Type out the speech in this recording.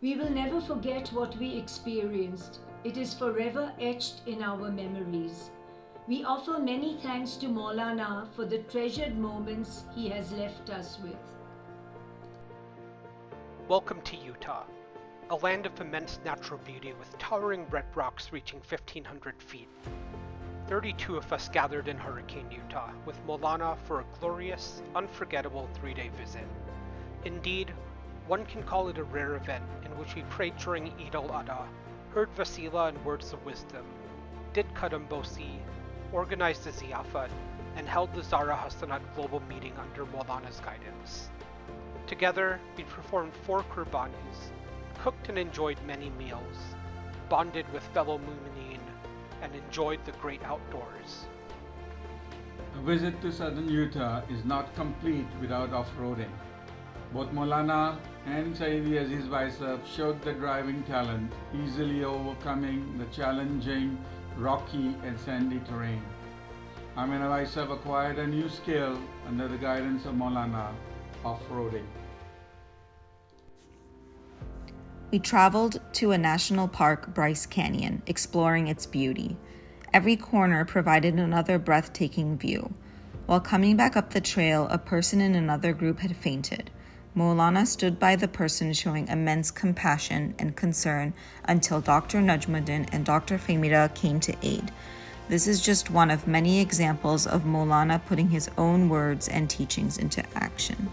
We will never forget what we experienced. It is forever etched in our memories. We offer many thanks to Maulana for the treasured moments he has left us with. Welcome to Utah, a land of immense natural beauty with towering red rocks reaching 1,500 feet. 32 of us gathered in Hurricane, Utah, with Maulana for a glorious, unforgettable 3-day visit. Indeed, one can call it a rare event in which we prayed during Eid al-Adha, heard Vasila and words of wisdom, did Qadam Bosi, organized the Ziyafat, and held the Zara Hasanat global meeting under Maulana's guidance. Together, we performed 4 qurbanis, cooked and enjoyed many meals, bonded with fellow Mumineen, and enjoyed the great outdoors. A visit to southern Utah is not complete without off-roading. Both Maulana and Sayyidi Aziz Vaisab showed the driving talent, easily overcoming the challenging, rocky and sandy terrain. Amina Vaisab acquired a new skill under the guidance of Maulana, off-roading. We traveled to a national park, Bryce Canyon, exploring its beauty. Every corner provided another breathtaking view. While coming back up the trail, a person in another group had fainted. Maulana stood by the person, showing immense compassion and concern until Dr. Najmuddin and Dr. Famida came to aid. This is just one of many examples of Maulana putting his own words and teachings into action.